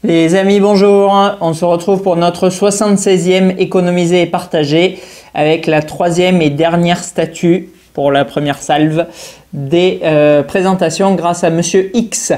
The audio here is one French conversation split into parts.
Les amis, bonjour. On se retrouve pour notre 76e économiser et partager avec la troisième et dernière statue pour la première salve des présentations grâce à Monsieur X.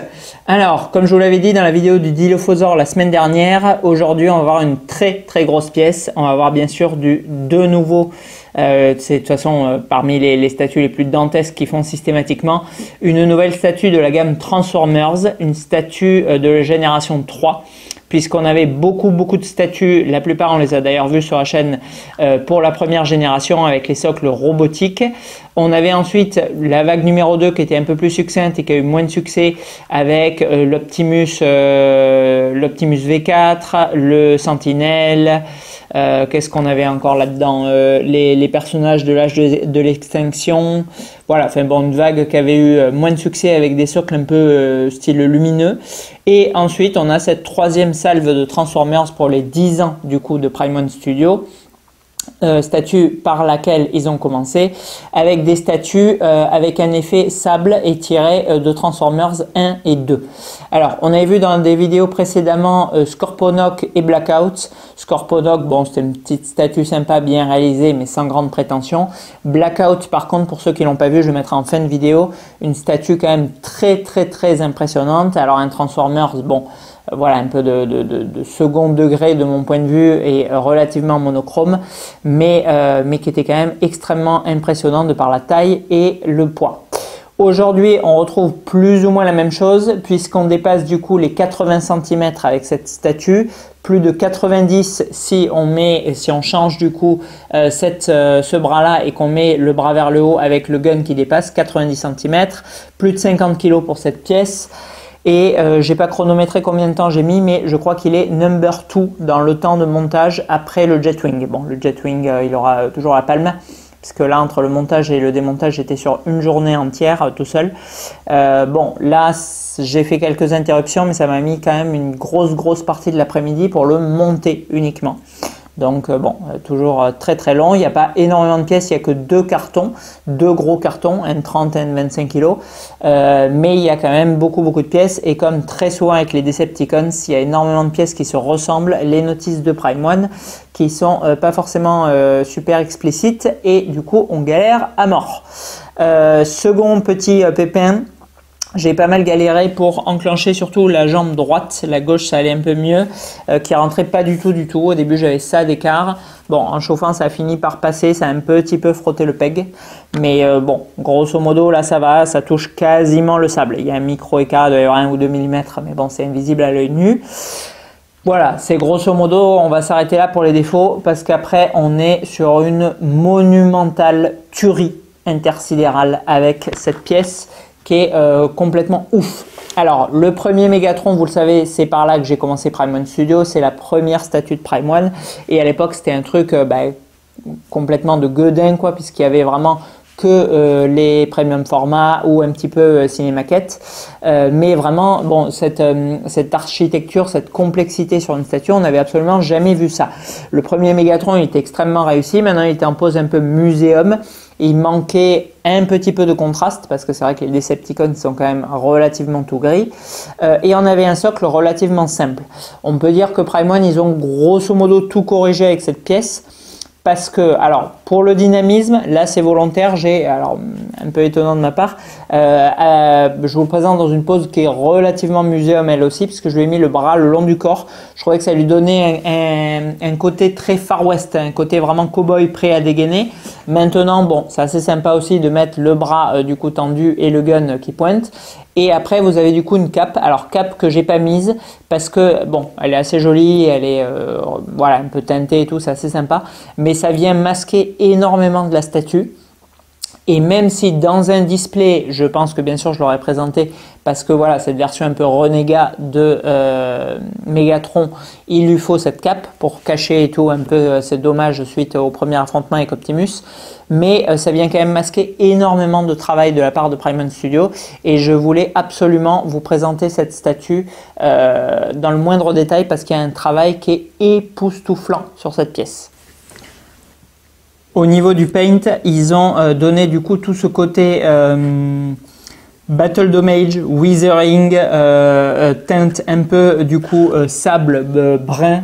Alors, comme je vous l'avais dit dans la vidéo du Dilophosaure la semaine dernière, aujourd'hui on va avoir une très grosse pièce. On va avoir bien sûr deux nouveaux, c'est de toute façon parmi les statues les plus dantesques qu'ils font systématiquement, une nouvelle statue de la gamme Transformers, une statue de la génération 3. Puisqu'on avait beaucoup de statues, la plupart on les a d'ailleurs vues sur la chaîne pour la première génération avec les socles robotiques. On avait ensuite la vague numéro 2 qui était un peu plus succincte et qui a eu moins de succès avec l'Optimus V4, le Sentinelle, qu'est-ce qu'on avait encore là-dedans, les personnages de l'âge de l'extinction. Voilà, enfin bon, une vague qui avait eu moins de succès avec des socles un peu style lumineux. Et ensuite, on a cette troisième salve de Transformers pour les 10 ans du coup de Prime One Studio. Statue par laquelle ils ont commencé avec des statues avec un effet sable et tiré de Transformers 1 et 2. Alors on avait vu dans des vidéos précédemment Scorponok et Blackout. Scorponok, bon, c'était une petite statue sympa, bien réalisée mais sans grande prétention. Blackout par contre, pour ceux qui l'ont pas vu, je mettrai en fin de vidéo, une statue quand même très impressionnante. Alors un Transformers, bon, voilà, un peu de second degré de mon point de vue et relativement monochrome, mais qui était quand même extrêmement impressionnant de par la taille et le poids. Aujourd'hui, on retrouve plus ou moins la même chose puisqu'on dépasse du coup les 80 cm avec cette statue, plus de 90 si on change du coup ce bras-là et qu'on met le bras vers le haut avec le gun qui dépasse 90 cm, plus de 50 kg pour cette pièce. Et j'ai pas chronométré combien de temps j'ai mis, mais je crois qu'il est number 2 dans le temps de montage après le Jetwing. Bon, le Jetwing, il aura toujours la palme, puisque là, entre le montage et le démontage, j'étais sur une journée entière tout seul. Bon, là, j'ai fait quelques interruptions, mais ça m'a mis quand même une grosse partie de l'après-midi pour le monter uniquement. Donc bon, toujours très long. Il n'y a pas énormément de pièces, il n'y a que deux gros cartons, un 30 et un 25 kg. Mais il y a quand même beaucoup de pièces. Et comme très souvent avec les Decepticons, il y a énormément de pièces qui se ressemblent. Les notices de Prime One qui sont pas forcément super explicites. Et du coup, on galère à mort. Second petit pépin. J'ai pas mal galéré pour enclencher surtout la jambe droite, la gauche ça allait un peu mieux, qui rentrait pas du tout. Au début j'avais ça d'écart. Bon, en chauffant ça a fini par passer, ça a un petit peu frotté le peg. Mais bon, grosso modo là ça va, ça touche quasiment le sable. Il y a un micro écart, il doit y avoir 1 ou 2 mm, mais bon c'est invisible à l'œil nu. Voilà, c'est grosso modo, on va s'arrêter là pour les défauts parce qu'après on est sur une monumentale tuerie intersidérale avec cette pièce qui est complètement ouf. Alors, le premier Megatron, vous le savez, c'est par là que j'ai commencé Prime One Studio. C'est la première statue de Prime One. Et à l'époque, c'était un truc complètement de gueudin, quoi, puisqu'il y avait vraiment que les premium formats ou un petit peu cinémaquette. Mais vraiment, bon, cette architecture, cette complexité sur une statue, on n'avait absolument jamais vu ça. Le premier Megatron, il était extrêmement réussi. Maintenant, il était en pose un peu muséum. Il manquait un petit peu de contraste parce que c'est vrai que les Decepticons sont quand même relativement tout gris. Et on avait un socle relativement simple. On peut dire que Prime One, ils ont grosso modo tout corrigé avec cette pièce. Parce que, alors, pour le dynamisme, là c'est volontaire, alors un peu étonnant de ma part, je vous le présente dans une pose qui est relativement muséum elle aussi, puisque je lui ai mis le bras le long du corps. Je trouvais que ça lui donnait un côté très Far West, un côté vraiment cow-boy prêt à dégainer. Maintenant, bon, c'est assez sympa aussi de mettre le bras du coup tendu et le gun qui pointe. Et après, vous avez du coup une cape. Alors, cape que j'ai pas mise parce que, bon, elle est assez jolie, elle est voilà, un peu teintée et tout, c'est assez sympa. Mais ça vient masquer énormément de la statue. Et même si dans un display, je pense que bien sûr je l'aurais présenté parce que voilà, cette version un peu renégat de Megatron, il lui faut cette cape pour cacher et tout un peu ces dommages suite au premier affrontement avec Optimus. Mais ça vient quand même masquer énormément de travail de la part de Prime One Studio et je voulais absolument vous présenter cette statue dans le moindre détail parce qu'il y a un travail qui est époustouflant sur cette pièce. Au niveau du paint, ils ont donné du coup tout ce côté Battle Damage, Withering, teinte un peu du coup sable brun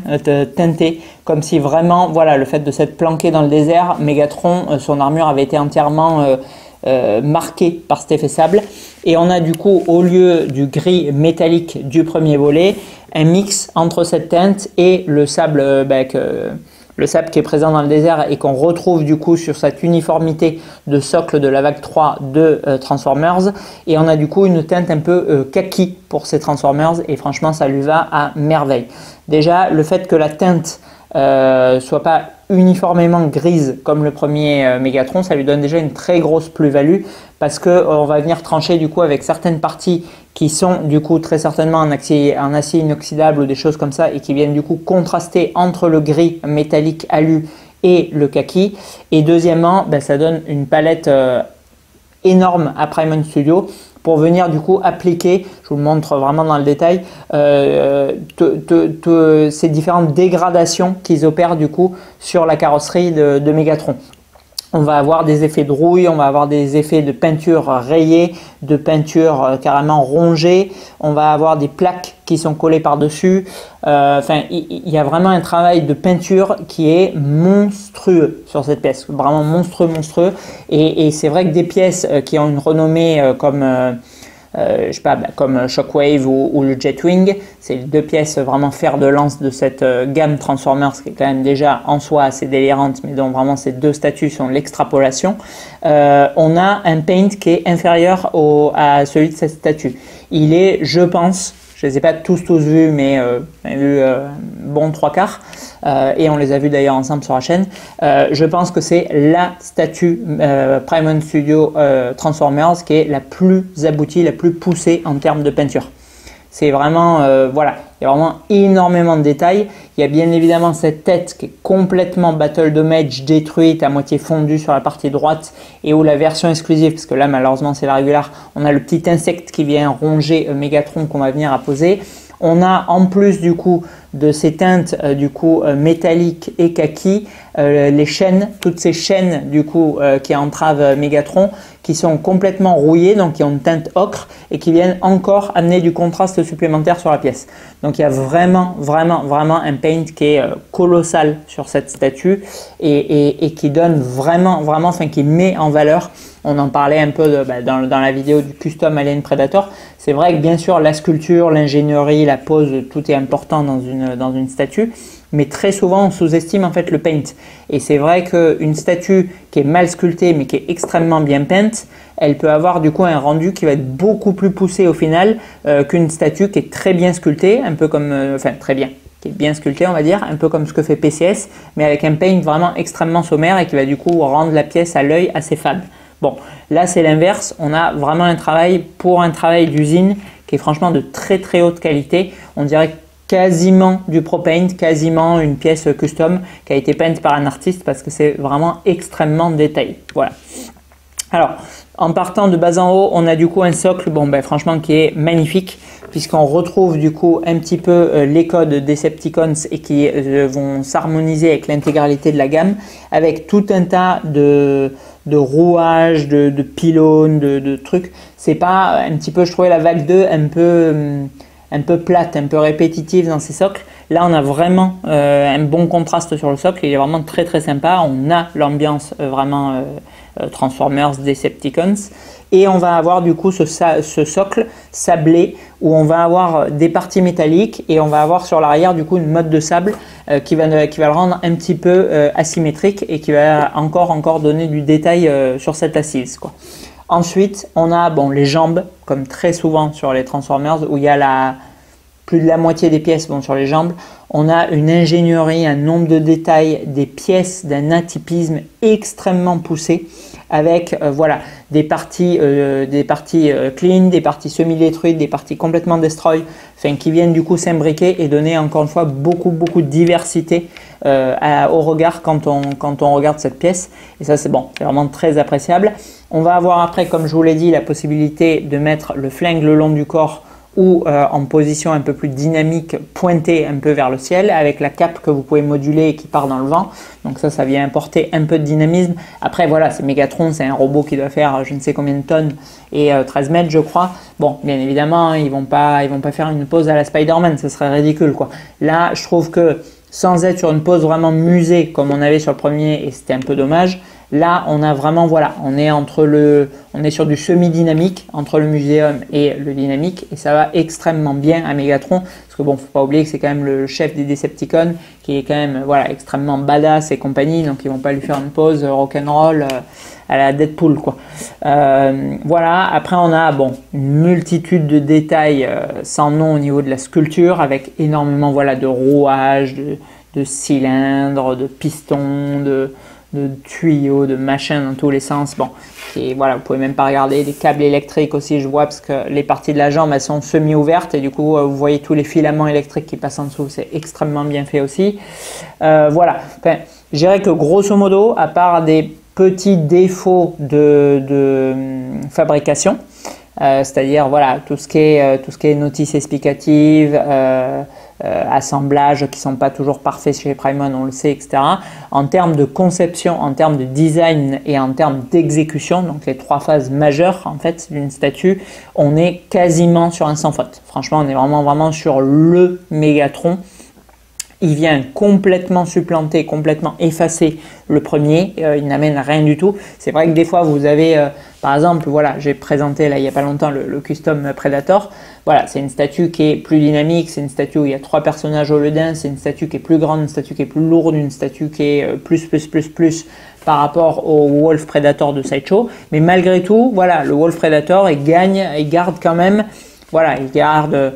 teinté, comme si vraiment, voilà, le fait de s'être planqué dans le désert, Megatron, son armure avait été entièrement marquée par cet effet sable. Et on a du coup, au lieu du gris métallique du premier volet, un mix entre cette teinte et le sable le sable qui est présent dans le désert et qu'on retrouve du coup sur cette uniformité de socle de la vague 3 de Transformers. Et on a du coup une teinte un peu kaki pour ces Transformers et franchement ça lui va à merveille. Déjà le fait que la teinte soit pas uniformément grise comme le premier Megatron, ça lui donne déjà une très grosse plus-value parce que on va venir trancher du coup avec certaines parties qui sont du coup très certainement en acier inoxydable ou des choses comme ça et qui viennent du coup contraster entre le gris métallique alu et le kaki. Et deuxièmement, ça donne une palette énorme à Prime Studio pour venir du coup appliquer, je vous le montre vraiment dans le détail, ces différentes dégradations qu'ils opèrent du coup sur la carrosserie de Megatron. On va avoir des effets de rouille, on va avoir des effets de peinture rayée, de peinture carrément rongée, on va avoir des plaques qui sont collées par-dessus. Enfin, il y a vraiment un travail de peinture qui est monstrueux sur cette pièce, vraiment monstrueux, monstrueux. Et c'est vrai que des pièces qui ont une renommée comme je sais pas, comme Shockwave ou le Jetwing, c'est deux pièces vraiment fer de lance de cette gamme Transformers qui est quand même déjà en soi assez délirante, mais dont vraiment ces deux statues sont l'extrapolation. On a un paint qui est inférieur à celui de cette statue. Il est, je pense, je ne les ai pas tous vus, mais on a vu bon 3/4. Et on les a vus d'ailleurs ensemble sur la chaîne. Je pense que c'est la statue Prime Studio Transformers qui est la plus aboutie, la plus poussée en termes de peinture. C'est vraiment, voilà, il y a vraiment énormément de détails. Il y a bien évidemment cette tête qui est complètement Battle Damage, détruite, à moitié fondue sur la partie droite, et où la version exclusive, parce que là malheureusement c'est la régulière, on a le petit insecte qui vient ronger Megatron qu'on va venir apposer. On a en plus du coup de ces teintes métalliques et kaki, les chaînes, toutes ces chaînes du coup qui entravent Megatron, qui sont complètement rouillées, donc qui ont une teinte ocre et qui viennent encore amener du contraste supplémentaire sur la pièce. Donc il y a vraiment un paint qui est colossal sur cette statue et qui donne vraiment, enfin qui met en valeur. On en parlait un peu dans la vidéo du Custom Alien Predator. C'est vrai que bien sûr la sculpture, l'ingénierie, la pose, tout est important dans une statue, mais très souvent on sous-estime en fait le paint. Et c'est vrai qu'une statue qui est mal sculptée mais qui est extrêmement bien peinte, elle peut avoir du coup un rendu qui va être beaucoup plus poussé au final qu'une statue qui est très bien sculptée, un peu comme, qui est bien sculptée on va dire, un peu comme ce que fait PCS, mais avec un paint vraiment extrêmement sommaire et qui va du coup rendre la pièce à l'œil assez fade. Bon, là c'est l'inverse, on a vraiment un travail d'usine qui est franchement de très haute qualité. On dirait quasiment du pro paint, quasiment une pièce custom qui a été peinte par un artiste parce que c'est vraiment extrêmement détaillé. Voilà. Alors, en partant de bas en haut, on a du coup un socle, franchement qui est magnifique puisqu'on retrouve du coup un petit peu les codes Decepticons et qui vont s'harmoniser avec l'intégralité de la gamme avec tout un tas de rouages, de pylônes, de trucs. C'est pas un petit peu, je trouvais la vague 2 un peu plate, un peu répétitive dans ces socles. Là, on a vraiment un bon contraste sur le socle. Il est vraiment très sympa. On a l'ambiance vraiment Transformers, Decepticons. Et on va avoir du coup ce socle sablé où on va avoir des parties métalliques et on va avoir sur l'arrière du coup une motte de sable qui va le rendre un petit peu asymétrique et qui va encore donner du détail sur cette assise, quoi. Ensuite, on a les jambes, comme très souvent sur les Transformers, où il y a plus de la moitié des pièces sur les jambes. On a une ingénierie, un nombre de détails, des pièces d'un atypisme extrêmement poussé, avec des parties clean, des parties semi-détruites, des parties complètement destroy, qui viennent du coup s'imbriquer et donner encore une fois beaucoup de diversité au regard quand on regarde cette pièce. Et ça c'est vraiment très appréciable. On va avoir après, comme je vous l'ai dit, la possibilité de mettre le flingue le long du corps ou en position un peu plus dynamique, pointée un peu vers le ciel, avec la cape que vous pouvez moduler et qui part dans le vent. Donc ça vient apporter un peu de dynamisme. Après voilà, c'est Megatron, c'est un robot qui doit faire je ne sais combien de tonnes et 13 mètres je crois. Bon, bien évidemment, ils vont pas faire une pose à la Spider-Man, ce serait ridicule quoi. Là, je trouve que sans être sur une pose vraiment musée comme on avait sur le premier et c'était un peu dommage, là on a vraiment voilà, on est sur du semi-dynamique entre le muséum et le dynamique et ça va extrêmement bien à Megatron parce que bon, faut pas oublier que c'est quand même le chef des Decepticons qui est quand même voilà extrêmement badass et compagnie, donc ils vont pas lui faire une pose rock'n'roll à la Deadpool quoi. Voilà, après on a bon une multitude de détails sans nom au niveau de la sculpture avec énormément voilà de rouages, de cylindres, de pistons, de tuyaux, de machins dans tous les sens. Bon, et voilà, vous pouvez même pas regarder des câbles électriques aussi, je vois, parce que les parties de la jambe elles sont semi-ouvertes et du coup vous voyez tous les filaments électriques qui passent en dessous, c'est extrêmement bien fait aussi. Voilà, enfin, je dirais que grosso modo, à part des petits défauts de fabrication, c'est-à-dire voilà tout ce qui est notice explicative, assemblages qui sont pas toujours parfaits chez Primon, on le sait, etc. En termes de conception, en termes de design et en termes d'exécution, donc les trois phases majeures en fait d'une statue, on est quasiment sur un sans faute. Franchement, on est vraiment sur le Megatron. Il vient complètement supplanter, complètement effacer le premier, il n'amène rien du tout. C'est vrai que des fois vous avez, par exemple, voilà, j'ai présenté là il n'y a pas longtemps le Custom Predator. Voilà, c'est une statue qui est plus dynamique, c'est une statue où il y a 3 personnages au lieu d'un, c'est une statue qui est plus grande, une statue qui est plus lourde, une statue qui est plus par rapport au Wolf Predator de Sideshow. Mais malgré tout, voilà, le Wolf Predator, il garde quand même, voilà, il garde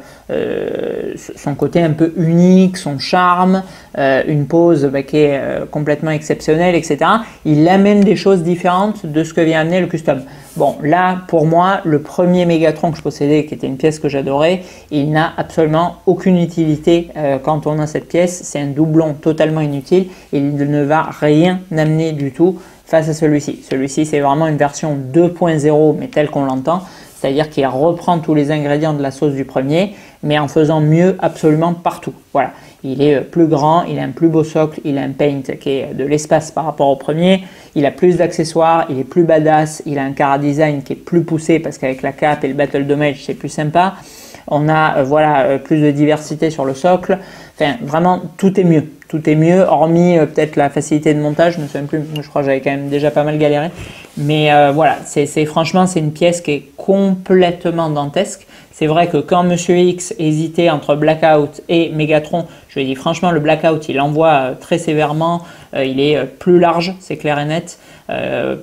son côté un peu unique, son charme, une pose qui est complètement exceptionnelle, etc. Il amène des choses différentes de ce que vient amener le custom. Bon, là, pour moi, le premier Megatron que je possédais, qui était une pièce que j'adorais, il n'a absolument aucune utilité quand on a cette pièce. C'est un doublon totalement inutile et il ne va rien amener du tout face à celui-ci. Celui-ci, c'est vraiment une version 2.0, mais telle qu'on l'entend. C'est-à-dire qu'il reprend tous les ingrédients de la sauce du premier, mais en faisant mieux absolument partout. Voilà. Il est plus grand, il a un plus beau socle, il a un paint qui est de l'espace par rapport au premier, il a plus d'accessoires, il est plus badass, il a un chara design qui est plus poussé parce qu'avec la cape et le battle damage c'est plus sympa. On a voilà plus de diversité sur le socle. Enfin, vraiment, tout est mieux. Tout est mieux, hormis peut-être la facilité de montage. Je me souviens plus, je crois que j'avais quand même déjà pas mal galéré. Mais voilà, franchement, c'est une pièce qui est complètement dantesque. C'est vrai que quand Monsieur X hésitait entre Blackout et Megatron, je lui ai dit franchement, le Blackout, il envoie très sévèrement. Il est plus large, c'est clair et net.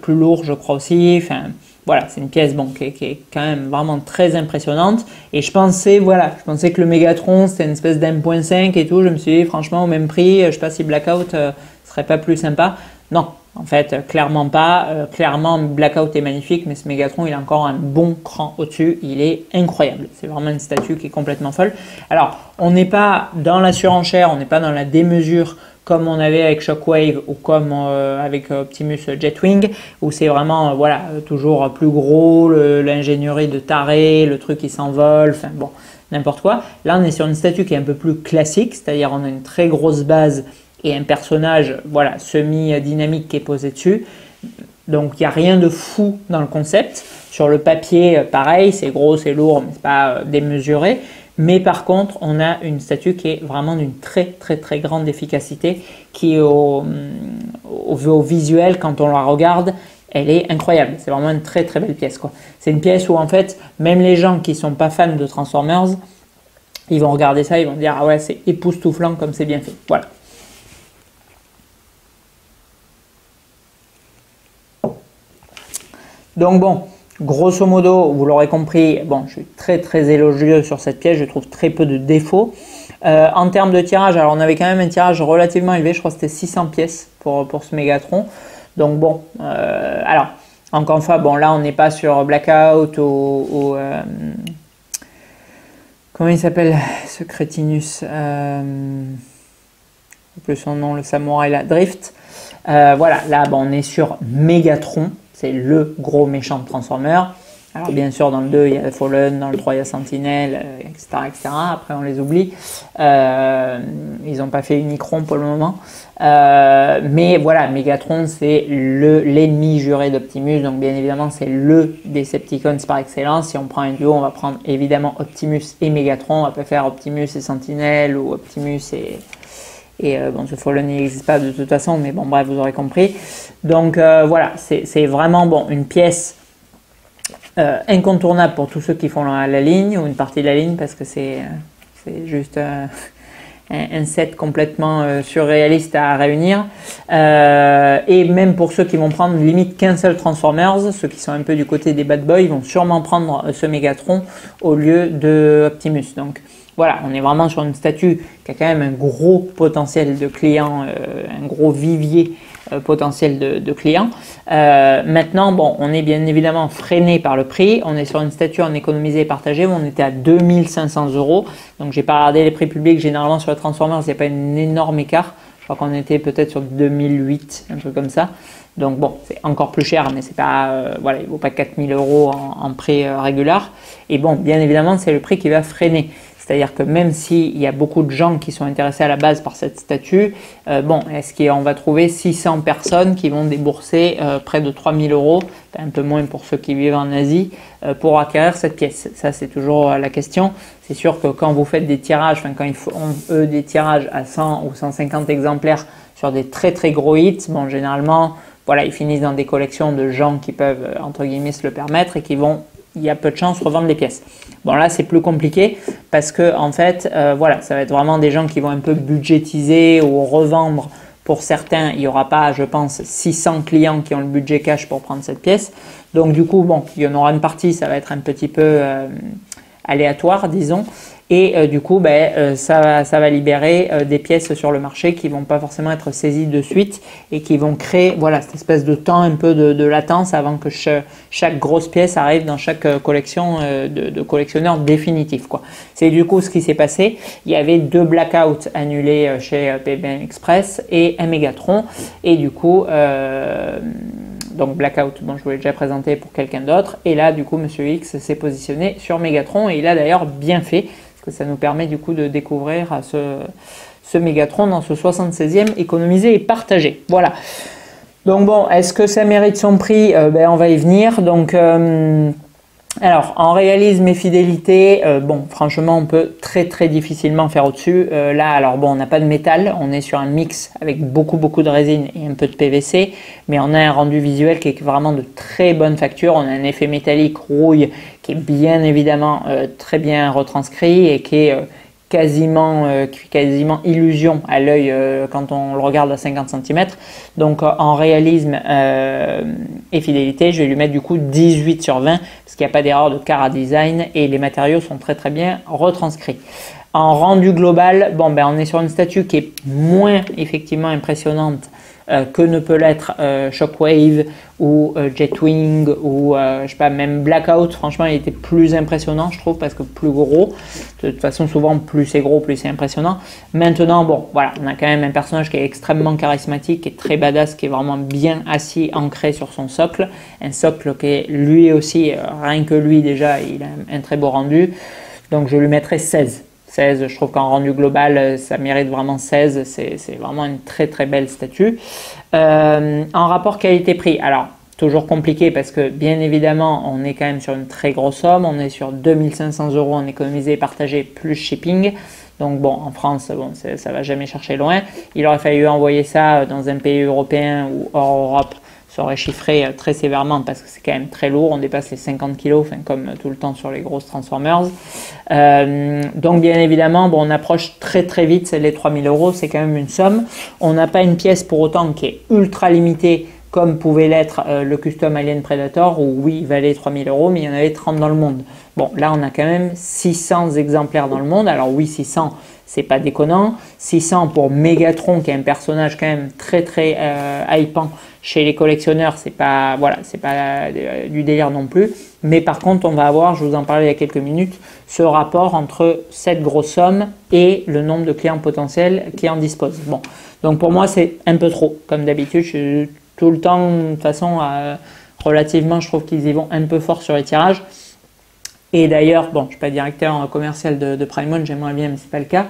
Plus lourd, je crois aussi. Enfin, voilà, c'est une pièce bon, qui est quand même vraiment très impressionnante. Et je pensais que le Megatron, c'était une espèce d'1.5 et tout. Je me suis dit, franchement, au même prix, je ne sais pas si Blackout serait pas plus sympa. Non, en fait, clairement pas. Clairement, Blackout est magnifique, mais ce Megatron, il a encore un bon cran au-dessus. Il est incroyable. C'est vraiment une statue qui est complètement folle. Alors, on n'est pas dans la surenchère, on n'est pas dans la démesure comme on avait avec Shockwave ou comme avec Optimus Jetwing, où c'est vraiment voilà, toujours plus gros, l'ingénierie de taré, le truc qui s'envole, enfin bon, n'importe quoi. Là, on est sur une statue qui est un peu plus classique, c'est-à-dire on a une très grosse base et un personnage voilà, semi-dynamique qui est posé dessus. Donc, il n'y a rien de fou dans le concept. Sur le papier, pareil, c'est gros, c'est lourd, mais ce n'est pas démesuré. Mais par contre, on a une statue qui est vraiment d'une très grande efficacité, qui au visuel, quand on la regarde, elle est incroyable. C'est vraiment une très belle pièce, quoi. C'est une pièce où en fait, même les gens qui ne sont pas fans de Transformers, ils vont regarder ça, ils vont dire ah ouais, c'est époustouflant comme c'est bien fait. Voilà. Donc bon. Grosso modo, vous l'aurez compris, bon, je suis très élogieux sur cette pièce, je trouve très peu de défauts. En termes de tirage, alors on avait quand même un tirage relativement élevé, je crois que c'était 600 pièces pour ce Megatron. Donc bon, alors, encore une fois, bon là on n'est pas sur Blackout ou comment il s'appelle ce crétinus plus son nom, le samouraï là, Drift. Voilà, là bon, on est sur Megatron. C'est le gros méchant de Transformers. Alors bien sûr, dans le 2, il y a Fallen, dans le 3, il y a Sentinel, etc., etc. Après, on les oublie. Ils n'ont pas fait Unicron pour le moment. Mais voilà, Megatron, c'est l'ennemi juré d'Optimus. Donc bien évidemment, c'est le Decepticons par excellence. Si on prend un duo, on va prendre évidemment Optimus et Megatron. On va pas faire Optimus et Sentinel ou Optimus et bon, ce Fallen n'existe pas de toute façon, mais bon, bref, vous aurez compris. Donc voilà, c'est vraiment bon, une pièce incontournable pour tous ceux qui font la ligne ou une partie de la ligne, parce que c'est juste un set complètement surréaliste à réunir. Et même pour ceux qui vont prendre limite qu'un seul Transformers, ceux qui sont un peu du côté des bad boys, vont sûrement prendre ce Megatron au lieu de Optimus. Donc voilà, on est vraiment sur une statue qui a quand même un gros potentiel de clients, un gros vivier potentiel de clients. Maintenant, bon, on est bien évidemment freiné par le prix. On est sur une statue en économisé et partagé où on était à 2500 €. Donc, j'ai pas regardé les prix publics. Généralement, sur les Transformers, il n'y a pas un énorme écart. Je crois qu'on était peut-être sur 2008, un truc comme ça. Donc bon, c'est encore plus cher, mais c'est pas, voilà, il vaut pas 4000 € en prix régulier. Et bon, bien évidemment, c'est le prix qui va freiner. C'est-à-dire que même s'il y a beaucoup de gens qui sont intéressés à la base par cette statue, bon, est-ce qu'on va trouver 600 personnes qui vont débourser près de 3000 €, un peu moins pour ceux qui vivent en Asie, pour acquérir cette pièce? Ça, c'est toujours la question. C'est sûr que quand vous faites des tirages, enfin quand ils font eux des tirages à 100 ou 150 exemplaires sur des très très gros hits, bon, généralement, voilà, ils finissent dans des collections de gens qui peuvent, entre guillemets, se le permettre et qui vont, il y a peu de chances, revendre les pièces. Bon, là, c'est plus compliqué parce que, en fait, voilà, ça va être vraiment des gens qui vont un peu budgétiser ou revendre. Pour certains, il n'y aura pas, je pense, 600 clients qui ont le budget cash pour prendre cette pièce. Donc, du coup, bon, il y en aura une partie, ça va être un petit peu aléatoire, disons. Et du coup, ça va libérer des pièces sur le marché qui vont pas forcément être saisies de suite et qui vont créer, voilà, cette espèce de temps un peu de latence avant que chaque grosse pièce arrive dans chaque collection de collectionneurs définitifs, quoi. C'est du coup ce qui s'est passé. Il y avait 2 blackouts annulés chez PBM Express et un Megatron. Et du coup, donc Blackout, bon, je vous l'ai déjà présenté pour quelqu'un d'autre. Et là, du coup, Monsieur X s'est positionné sur Megatron et il a d'ailleurs bien fait. Que ça nous permet du coup de découvrir ce Megatron dans ce 76e économisé et partagé. Voilà. Donc bon, est-ce que ça mérite son prix? On va y venir. Donc, alors, en réalisme et fidélité, bon, franchement, on peut très très difficilement faire au-dessus. Là, alors bon, on n'a pas de métal, on est sur un mix avec beaucoup de résine et un peu de PVC, mais on a un rendu visuel qui est vraiment de très bonne facture. On a un effet métallique rouille qui est bien évidemment très bien retranscrit et qui est quasiment illusion à l'œil quand on le regarde à 50 cm. Donc en réalisme et fidélité, je vais lui mettre du coup 18 sur 20 parce qu'il n'y a pas d'erreur de Cara Design et les matériaux sont très très bien retranscrits. En rendu global, bon, on est sur une statue qui est moins effectivement impressionnante que ne peut l'être Shockwave ou Jetwing ou je sais pas, même Blackout. Franchement, il était plus impressionnant, je trouve, parce que plus gros. De toute façon, souvent, plus c'est gros, plus c'est impressionnant. Maintenant, bon, voilà, on a quand même un personnage qui est extrêmement charismatique, qui est très badass, qui est vraiment bien assis, ancré sur son socle. Un socle qui est lui aussi, rien que lui déjà, il a un très beau rendu. Donc, je lui mettrai 16. 16, je trouve qu'en rendu global, ça mérite vraiment 16. C'est vraiment une très très belle statue. En rapport qualité-prix, alors toujours compliqué parce que bien évidemment, on est quand même sur une très grosse somme. On est sur 2500 € en économisé et partagé plus shipping. Donc bon, en France, bon, ça va jamais chercher loin. Il aurait fallu envoyer ça dans un pays européen ou hors Europe. Ça aurait chiffré très sévèrement parce que c'est quand même très lourd, on dépasse les 50 kg, enfin, comme tout le temps sur les grosses Transformers. Donc bien évidemment, bon, on approche très très vite les 3000 €, c'est quand même une somme. On n'a pas une pièce pour autant qui est ultra limitée comme pouvait l'être le Custom Alien Predator, où oui, il valait 3000 €, mais il y en avait 30 dans le monde. Bon, là on a quand même 600 exemplaires dans le monde, alors oui, 600, c'est pas déconnant. 600 pour Megatron, qui est un personnage quand même très très hypant chez les collectionneurs, c'est pas, voilà, c'est pas du délire non plus. Mais par contre, on va avoir, je vous en parlais il y a quelques minutes, ce rapport entre cette grosse somme et le nombre de clients potentiels qui en disposent. Bon, donc pour moi, c'est un peu trop. Comme d'habitude, je suis tout le temps de toute façon à relativement, je trouve qu'ils y vont un peu fort sur les tirages. Et d'ailleurs, bon, je ne suis pas directeur commercial de Prime One, j'aimerais bien, mais ce n'est pas le cas.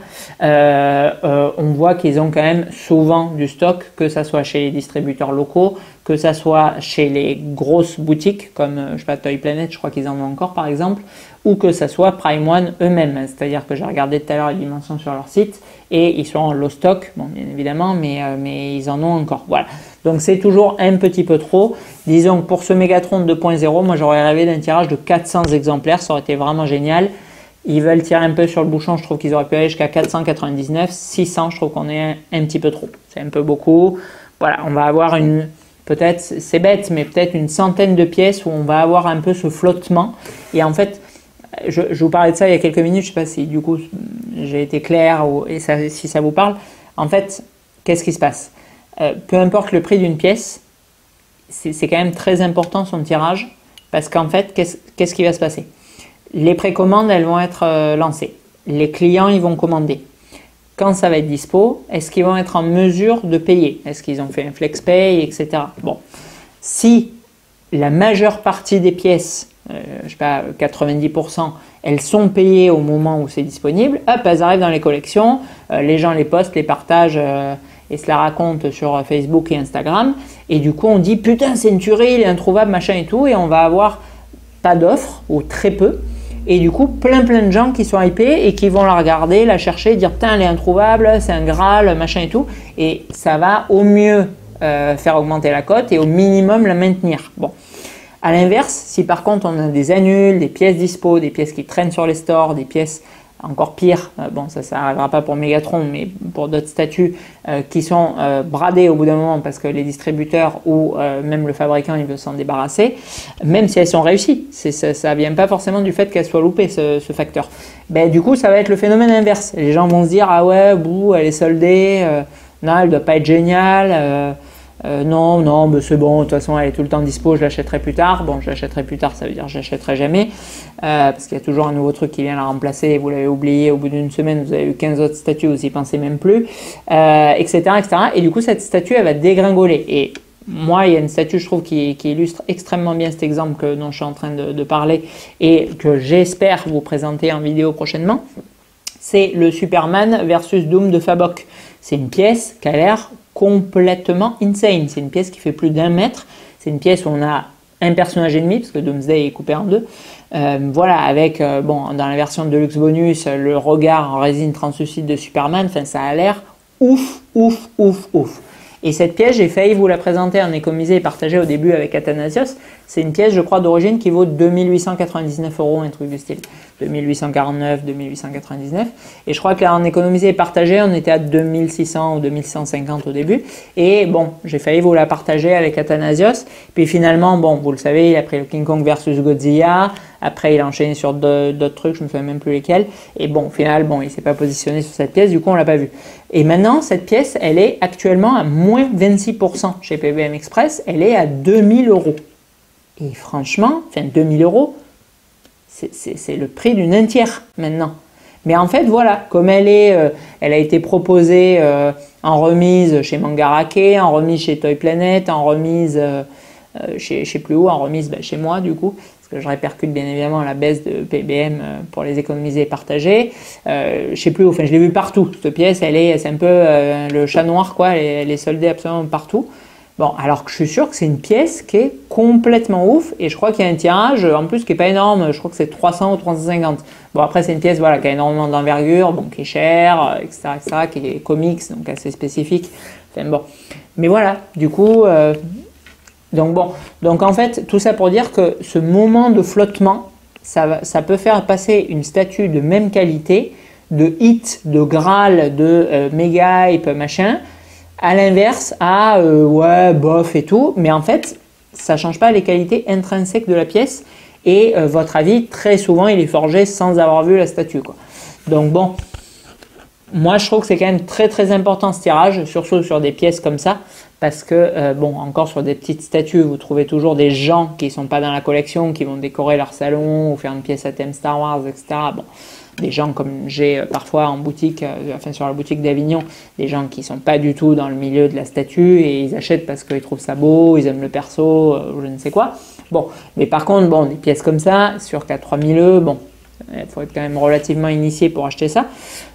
On voit qu'ils ont quand même souvent du stock, que ce soit chez les distributeurs locaux, que ce soit chez les grosses boutiques comme je sais pas, Toy Planet, je crois qu'ils en ont encore par exemple, ou que ce soit Prime One eux-mêmes. C'est-à-dire que j'ai regardé tout à l'heure les dimensions sur leur site et ils sont en low stock, bon, bien évidemment, mais ils en ont encore. Voilà. Donc c'est toujours un petit peu trop. Disons que pour ce Megatron 2.0, moi j'aurais rêvé d'un tirage de 400 exemplaires, ça aurait été vraiment génial. Ils veulent tirer un peu sur le bouchon, je trouve qu'ils auraient pu aller jusqu'à 499, 600, je trouve qu'on est un petit peu trop. C'est un peu beaucoup. Voilà, on va avoir peut-être, c'est bête, mais peut-être une centaine de pièces où on va avoir un peu ce flottement. Et en fait, je vous parlais de ça il y a quelques minutes, je ne sais pas si du coup j'ai été clair et si ça vous parle. En fait, qu'est-ce qui se passe? Peu importe le prix d'une pièce, c'est quand même très important son tirage parce qu'en fait, qu'est-ce qui va se passer? Les précommandes, elles vont être lancées. Les clients, ils vont commander. Quand ça va être dispo, est-ce qu'ils vont être en mesure de payer? Est-ce qu'ils ont fait un flex pay, etc. Bon, si la majeure partie des pièces, je sais pas, 90%, elles sont payées au moment où c'est disponible, hop, elles arrivent dans les collections, les gens les postent, les partagent et se la racontent sur Facebook et Instagram. Et du coup, on dit putain, c'est une tuerie, il est introuvable, machin et tout, et on va avoir pas d'offres ou très peu. Et du coup, plein de gens qui sont hypés et qui vont la regarder, la chercher, dire putain, elle est introuvable, c'est un Graal, machin et tout. Et ça va au mieux faire augmenter la cote et au minimum la maintenir. Bon. À l'inverse, si par contre on a des annuls, des pièces dispo, des pièces qui traînent sur les stores, des pièces encore pire, bon ça n'arrivera pas pour Megatron, mais pour d'autres statuts qui sont bradées au bout d'un moment parce que les distributeurs ou même le fabricant il veut s'en débarrasser, même si elles sont réussies, ça ne vient pas forcément du fait qu'elles soient loupées ce facteur. Ben, du coup ça va être le phénomène inverse, les gens vont se dire ah ouais, bouh, elle est soldée, non elle ne doit pas être géniale, non, mais c'est bon, de toute façon elle est tout le temps dispo, je l'achèterai plus tard. Bon, je l'achèterai plus tard, ça veut dire je l'achèterai jamais, parce qu'il y a toujours un nouveau truc qui vient la remplacer et vous l'avez oublié, au bout d'une semaine vous avez eu 15 autres statuts, vous n'y pensez même plus, etc., etc. Et du coup cette statue elle va dégringoler. Et moi il y a une statue je trouve qui illustre extrêmement bien cet exemple dont je suis en train de parler et que j'espère vous présenter en vidéo prochainement. C'est le Superman versus Doom de Fabok. C'est une pièce qui a l'air complètement insane. C'est une pièce qui fait plus d'1 mètre. C'est une pièce où on a un personnage et demi, parce que Doomsday est coupé en deux. Voilà, avec, bon, dans la version Deluxe Bonus, le regard en résine translucide de Superman. Enfin, ça a l'air ouf. Et cette pièce, j'ai failli vous la présenter en économisé et partagé au début avec Athanasios. C'est une pièce, je crois, d'origine qui vaut 2899 €, un truc du style. 2849, 2899. Et je crois qu'en économisé et partagé, on était à 2600 ou 2150 au début. Et bon, j'ai failli vous la partager avec Athanasios. Puis finalement, bon, vous le savez, il a pris le King Kong versus Godzilla. Après, il a enchaîné sur d'autres trucs, je ne me souviens même plus lesquels. Et bon, au final, bon, il ne s'est pas positionné sur cette pièce, du coup, on ne l'a pas vu. Et maintenant, cette pièce, elle est actuellement à moins 26% chez PBM Express. Elle est à 2000 €. Et franchement, enfin 2000 €, c'est le prix d'une entière maintenant. Mais en fait, voilà, comme elle a été proposée en remise chez Mangarake, en remise chez Toy Planet, en remise chez je sais plus où, en remise chez moi du coup, parce que je répercute bien évidemment la baisse de PBM pour les économiser et partager. Je sais plus où, enfin je l'ai vu partout. Cette pièce, c'est un peu le chat noir quoi, elle est soldée absolument partout. Bon, alors que je suis sûr que c'est une pièce qui est complètement ouf et je crois qu'il y a un tirage en plus qui n'est pas énorme, je crois que c'est 300 ou 350. Bon, après, c'est une pièce voilà, qui a énormément d'envergure, bon, qui est chère, etc., qui est comics, donc assez spécifique. Enfin, bon. Mais voilà, du coup, donc en fait, tout ça pour dire que ce moment de flottement, ça peut faire passer une statue de même qualité, de hit, de Graal, de méga hype, machin, à l'inverse, ouais, bof et tout, mais en fait, ça ne change pas les qualités intrinsèques de la pièce et votre avis, très souvent, il est forgé sans avoir vu la statue, quoi. Donc bon, moi je trouve que c'est quand même très important ce tirage, surtout sur des pièces comme ça, parce que, bon, encore sur des petites statues, vous trouvez toujours des gens qui ne sont pas dans la collection, qui vont décorer leur salon ou faire une pièce à thème Star Wars, etc. Bon. des gens comme j'ai parfois en boutique, enfin sur la boutique d'Avignon, des gens qui sont pas du tout dans le milieu de la statue et ils achètent parce qu'ils trouvent ça beau, ils aiment le perso, je ne sais quoi. Bon, mais par contre, bon, des pièces comme ça, sur qu'à 3000 €, bon, il faut être quand même relativement initié pour acheter ça.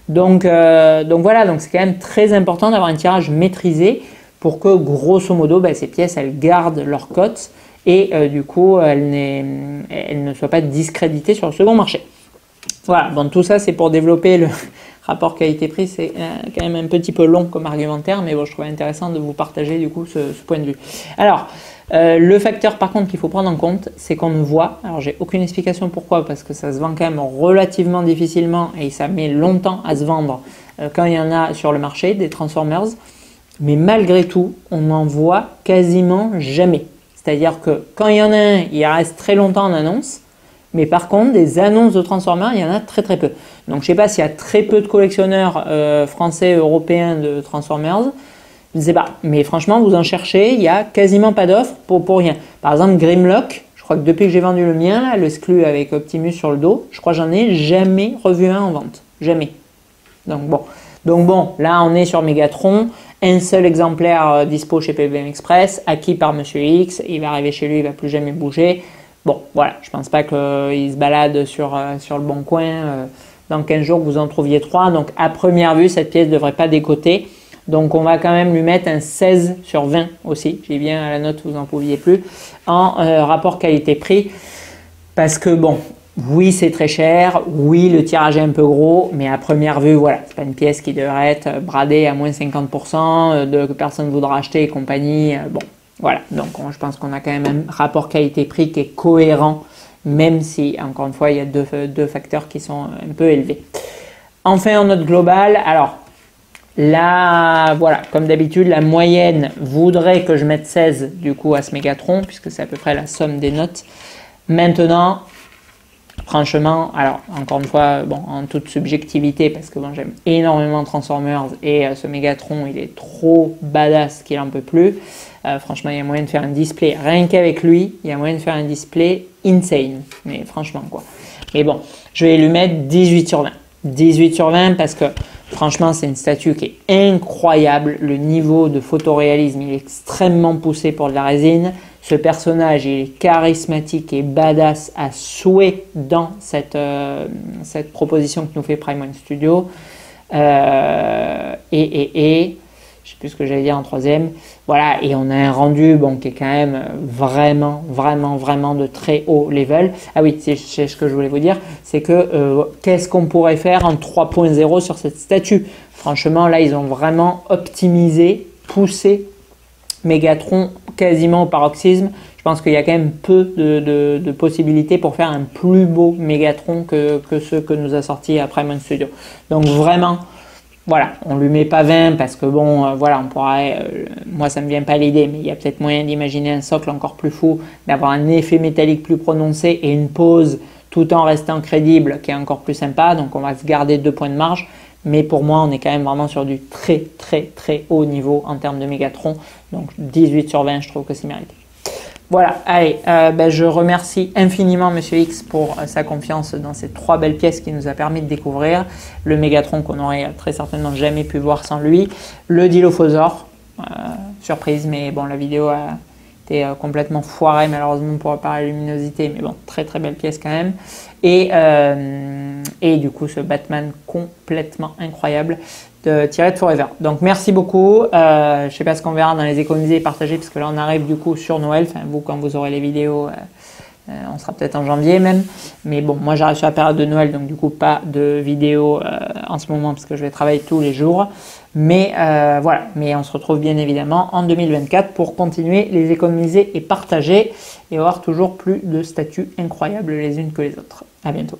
Donc voilà, donc c'est quand même très important d'avoir un tirage maîtrisé pour que grosso modo, ces pièces elles gardent leur cote et du coup elles ne soient pas discréditées sur le second marché. Voilà, bon, tout ça c'est pour développer le rapport qualité-prix, c'est quand même un petit peu long comme argumentaire, mais bon, je trouvais intéressant de vous partager du coup ce point de vue. Alors, le facteur par contre qu'il faut prendre en compte, c'est qu'on ne voit, alors j'ai aucune explication pourquoi, parce que ça se vend quand même relativement difficilement et ça met longtemps à se vendre quand il y en a sur le marché, des Transformers, mais malgré tout, on n'en voit quasiment jamais. C'est-à-dire que quand il y en a un, il reste très longtemps en annonce, mais par contre, des annonces de Transformers, il y en a très très peu. Donc je ne sais pas s'il y a très peu de collectionneurs français, européens de Transformers, je ne sais pas. Mais franchement, vous en cherchez, il n'y a quasiment pas d'offres pour rien. Par exemple, Grimlock, je crois que depuis que j'ai vendu le mien, là, le Sclu avec Optimus sur le dos, je crois que j'en ai jamais revu un en vente. Jamais. Donc bon, là on est sur Megatron, un seul exemplaire dispo chez PBM Express, acquis par Monsieur X, il va arriver chez lui, il ne va plus jamais bouger. Bon, voilà, je pense pas qu'il se balade sur le bon coin. Dans 15 jours, vous en trouviez 3. Donc, à première vue, cette pièce ne devrait pas décoter. Donc, on va quand même lui mettre un 16 sur 20 aussi. J'ai bien à la note, vous n'en pouviez plus. En rapport qualité-prix. Parce que, bon, oui, c'est très cher. Oui, le tirage est un peu gros. Mais à première vue, voilà, c'est pas une pièce qui devrait être bradée à moins 50%, que personne ne voudra acheter et compagnie. Bon. Voilà, donc je pense qu'on a quand même un rapport qualité-prix qui est cohérent, même si, encore une fois, il y a deux facteurs qui sont un peu élevés. Enfin, en note globale, alors là, voilà, comme d'habitude, la moyenne voudrait que je mette 16 du coup à ce Megatron, puisque c'est à peu près la somme des notes. Maintenant, franchement, alors encore une fois, bon, en toute subjectivité, parce que bon, j'aime énormément Transformers et ce Megatron, il est trop badass qu'il en peut plus. Franchement, il y a moyen de faire un display, rien qu'avec lui, il y a moyen de faire un display insane, mais franchement quoi. Mais bon, je vais lui mettre 18 sur 20. 18 sur 20 parce que franchement, c'est une statue qui est incroyable. Le niveau de photoréalisme, il est extrêmement poussé pour de la résine. Ce personnage, il est charismatique et badass à souhait dans cette proposition que nous fait Prime One Studio. Je sais plus ce que j'allais dire en troisième. Voilà, et on a un rendu qui est quand même vraiment de très haut level. Ah oui, c'est ce que je voulais vous dire, c'est que qu'est-ce qu'on pourrait faire en 3.0 sur cette statue? Franchement, là, ils ont vraiment optimisé, poussé Megatron quasiment au paroxysme. Je pense qu'il y a quand même peu de possibilités pour faire un plus beau Megatron que ceux que nous a sortis après Prime One Studio. Donc vraiment, voilà, on lui met pas 20 parce que bon, voilà, on pourrait, moi ça me vient pas l'idée, mais il y a peut-être moyen d'imaginer un socle encore plus fou, d'avoir un effet métallique plus prononcé et une pose tout en restant crédible qui est encore plus sympa. Donc on va se garder 2 points de marge. Mais pour moi, on est quand même vraiment sur du très haut niveau en termes de Megatron. Donc 18 sur 20, je trouve que c'est mérité. Voilà, allez, je remercie infiniment Monsieur X pour sa confiance dans ces 3 belles pièces qui nous a permis de découvrir. Le Megatron qu'on n'aurait très certainement jamais pu voir sans lui. Le Dilophosaure, surprise, mais bon, la vidéo a été complètement foirée malheureusement par la luminosité, mais bon, très belle pièce quand même. Et du coup, ce Batman complètement incroyable de Tirette Forever. Donc merci beaucoup. Je ne sais pas ce qu'on verra dans les économisés et partagés, parce que là on arrive du coup sur Noël. Enfin, vous, quand vous aurez les vidéos, on sera peut-être en janvier même. Mais bon, moi j'arrive sur la période de Noël, donc du coup pas de vidéo en ce moment parce que je vais travailler tous les jours. Mais voilà, mais on se retrouve bien évidemment en 2024 pour continuer les économisés et partager et avoir toujours plus de statues incroyables les unes que les autres. À bientôt.